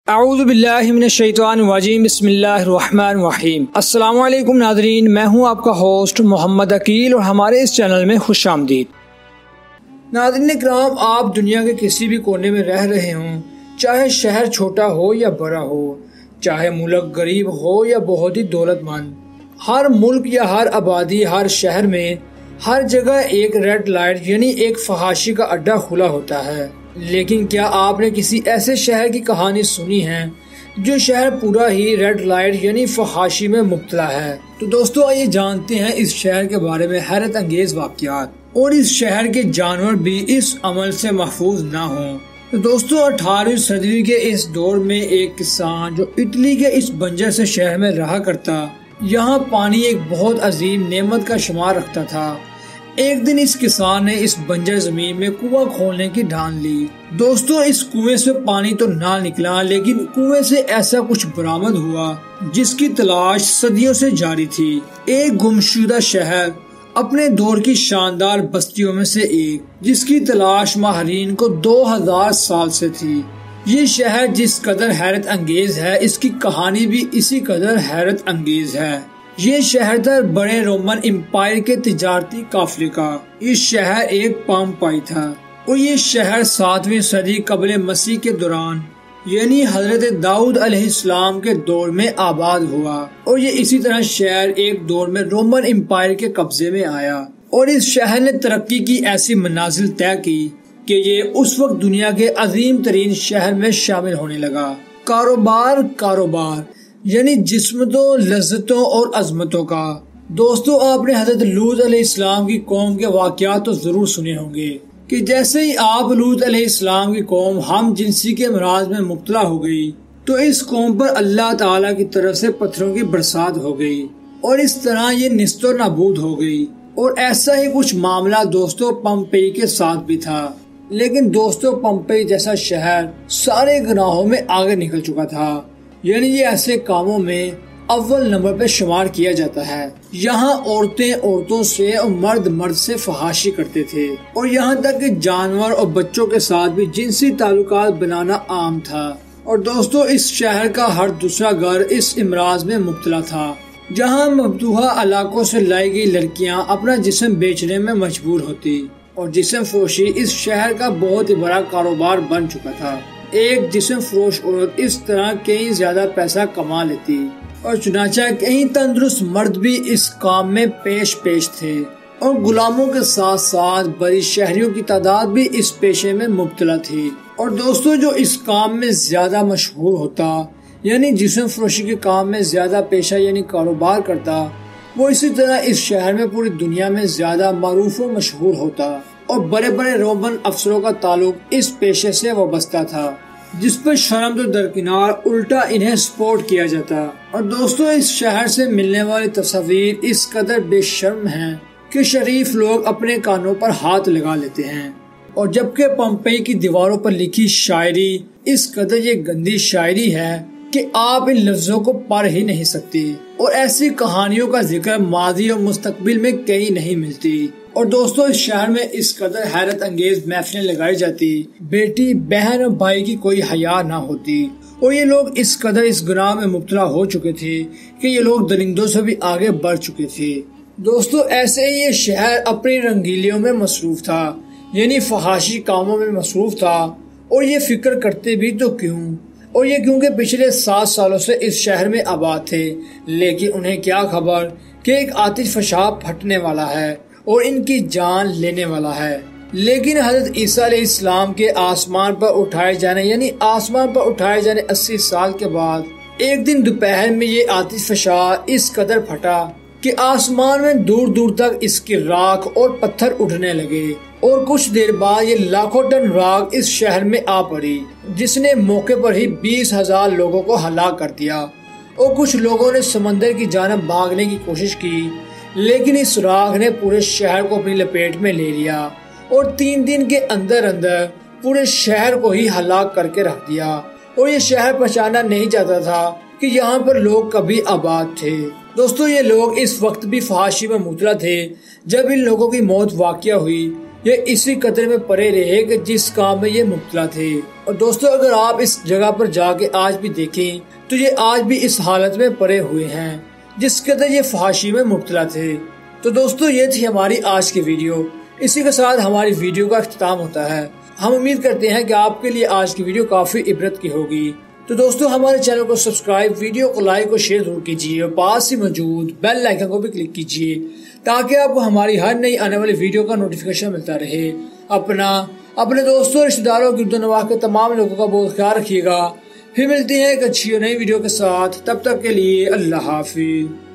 اعوذ باللہ من الشیطان الرجیم بسم اللہ الرحمن الرحیم۔ السلام علیکم ناظرین، میں ہوں آپ کا ہوسٹ محمد عقیل اور ہمارے اس چینل میں خوش آمدید۔ ناظرین کرام، آپ دنیا کے کسی بھی کونے میں رہ رہے ہوں، چاہے شہر چھوٹا ہو یا بڑا ہو، چاہے ملک غریب ہو یا بہت ہی دولت مند، ہر ملک یا ہر آبادی، ہر شہر میں ہر جگہ ایک ریڈ لائٹ یعنی ایک فحاشی کا اڈا کھلا ہوتا ہے۔ لیکن کیا آپ نے کسی ایسے شہر کی کہانی سنی ہے جو شہر پورا ہی ریڈ لائٹ یعنی فحاشی میں مبتلا ہے؟ تو دوستو آئیے جانتے ہیں اس شہر کے بارے میں حیرت انگیز واقعات، اور اس شہر کے جانور بھی اس عمل سے محفوظ نہ ہوں۔ تو دوستو 18ویں صدی کے اس دور میں ایک کسان جو اٹلی کے اس بنجر سے شہر میں رہا کرتا، یہاں پانی ایک بہت عظیم نعمت کا شمار رکھتا تھا۔ ایک دن اس کسان نے اس بنجر زمین میں کنواں کھولنے کی ٹھان لی۔ دوستو اس کنویں سے پانی تو نہ نکلا، لیکن کنویں سے ایسا کچھ برآمد ہوا جس کی تلاش صدیوں سے جاری تھی۔ ایک گمشدہ شہر، اپنے دور کی شاندار بستیوں میں سے ایک، جس کی تلاش ماہرین کو 2000 سال سے تھی۔ یہ شہر جس قدر حیرت انگیز ہے، اس کی کہانی بھی اسی قدر حیرت انگیز ہے۔ یہ شہر تھا بڑے رومن امپائر کے تجارتی قافلے کا۔ اس شہر ایک پامپائی تھا، اور یہ شہر 7ویں صدی قبل مسیح کے دوران یعنی حضرت داؤد علیہ السلام کے دور میں آباد ہوا، اور یہ اسی طرح شہر ایک دور میں رومن امپائر کے قبضے میں آیا، اور اس شہر نے ترقی کی ایسی منازل طے کی کہ یہ اس وقت دنیا کے عظیم ترین شہر میں شامل ہونے لگا۔ کاروبار یعنی جسمتوں، لذتوں اور عظمتوں کا۔ دوستو آپ نے حضرت لوط علیہ السلام کی قوم کے واقعات تو ضرور سنے ہوں گے کہ جیسے ہی آپ لوط علیہ السلام کی قوم ہم جنسی کے امراض میں مبتلا ہو گئی، تو اس قوم پر اللہ تعالیٰ کی طرف سے پتھروں کی برسات ہو گئی، اور اس طرح یہ نیست و نابود ہو گئی۔ اور ایسا ہی کچھ معاملہ دوستو پمپئی کے ساتھ بھی تھا۔ لیکن دوستو پمپئی جیسا شہر سارے گناہوں میں آگے نکل چکا تھا، یعنی یہ ایسے کاموں میں اول نمبر پہ شمار کیا جاتا ہے۔ یہاں عورتیں عورتوں سے اور مرد سے فحاشی کرتے تھے، اور یہاں تک کہ جانور اور بچوں کے ساتھ بھی جنسی تعلقات بنانا عام تھا۔ اور دوستو اس شہر کا ہر دوسرا گھر اس امراض میں مبتلا تھا، جہاں مفتوحہ علاقوں سے لائی گئی لڑکیاں اپنا جسم بیچنے میں مجبور ہوتی، اور جسم فروشی اس شہر کا بہت ہی بڑا کاروبار بن چکا تھا۔ ایک جسم فروش عورت اس طرح کہیں زیادہ پیسہ کما لیتی، اور چنانچہ کہیں تندرست مرد بھی اس کام میں پیش تھے، اور غلاموں کے ساتھ ساتھ بڑی شہریوں کی تعداد بھی اس پیشے میں مبتلا تھی۔ اور دوستو جو اس کام میں زیادہ مشہور ہوتا، یعنی جسم فروشی کے کام میں زیادہ پیشہ یعنی کاروبار کرتا، وہ اسی طرح اس شہر میں پوری دنیا میں زیادہ معروف و مشہور ہوتا، اور بڑے بڑے رومن افسروں کا تعلق اس پیشے سے وابستہ تھا، جس پر شرم تو درکنار الٹا انہیں سپورٹ کیا جاتا۔ اور دوستو اس شہر سے ملنے والی تصاویر اس قدر بے شرم ہیں کہ شریف لوگ اپنے کانوں پر ہاتھ لگا لیتے ہیں، اور جبکہ پمپئی کی دیواروں پر لکھی شاعری اس قدر یہ گندی شاعری ہے کہ آپ ان لفظوں کو پڑھ ہی نہیں سکتی، اور ایسی کہانیوں کا ذکر ماضی اور مستقبل میں کہیں نہیں ملتی۔ اور دوستو اس شہر میں اس قدر حیرت انگیز محفلیں لگائی جاتی، بیٹی بہن اور بھائی کی کوئی حیا نہ ہوتی، اور یہ لوگ اس قدر اس گناہ میں مبتلا ہو چکے تھے کہ یہ لوگ درندوں سے بھی آگے بڑھ چکے تھے۔ دوستو ایسے ہی یہ شہر اپنی رنگیلیوں میں مصروف تھا، یعنی فحاشی کاموں میں مصروف تھا، اور یہ فکر کرتے بھی تو کیوں، اور یہ کیونکہ پچھلے 7 سالوں سے اس شہر میں آباد تھے، لیکن انہیں کیا خبر کہ ایک آتش فشاں پھٹنے والا ہے اور ان کی جان لینے والا ہے۔ لیکن حضرت عیسیٰ علیہ السلام کے آسمان پر اٹھائے جانے 80 سال کے بعد ایک دن دوپہر میں یہ آتش فشاں اس قدر پھٹا کہ آسمان میں دور دور تک اس کی راکھ اور پتھر اٹھنے لگے، اور کچھ دیر بعد یہ لاکھوں ٹن راکھ اس شہر میں آ پڑی، جس نے موقع پر ہی 20,000 لوگوں کو ہلاک کر دیا، اور کچھ لوگوں نے سمندر کی جانب بھاگنے کی کوشش کی، لیکن اس راکھ نے پورے شہر کو اپنی لپیٹ میں لے لیا، اور 3 دن کے اندر پورے شہر کو ہی ہلاک کر کے رکھ دیا، اور یہ شہر پہچانا نہیں چاہتا تھا کہ یہاں پر لوگ کبھی آباد تھے۔ دوستو یہ لوگ اس وقت بھی فحاشی میں مبتلا تھے جب ان لوگوں کی موت واقع ہوئی، یہ اسی قطرے میں پڑے رہے کہ جس کام میں یہ مبتلا تھے۔ اور دوستو اگر آپ اس جگہ پر جا کے آج بھی دیکھیں تو یہ آج بھی اس حالت میں پڑے ہوئے ہیں جس قدر یہ فحاشی میں مبتلا تھے۔ تو دوستو یہ تھی ہماری آج کی ویڈیو، اسی کے ساتھ ہماری ویڈیو کا اختتام ہوتا ہے۔ ہم امید کرتے ہیں کہ آپ کے لیے آج کی ویڈیو کافی عبرت کی ہوگی۔ تو دوستو ہمارے چینل کو سبسکرائب، ویڈیو کو لائک اور شیئر ضرور کیجیے اور پاس ہی موجود بیل آئیکن کو بھی کلک کیجیے تاکہ آپ کو ہماری ہر نئی آنے والی ویڈیو کا نوٹیفیکیشن ملتا رہے۔ اپنے دوستوں اور رشتہ داروں کی اردو نواح کے تمام لوگوں کا بہت خیال رکھیے گا۔ پھر ملتے ہیں ایک اچھی اور نئی ویڈیو کے ساتھ، تب تک کے لیے اللہ حافظ۔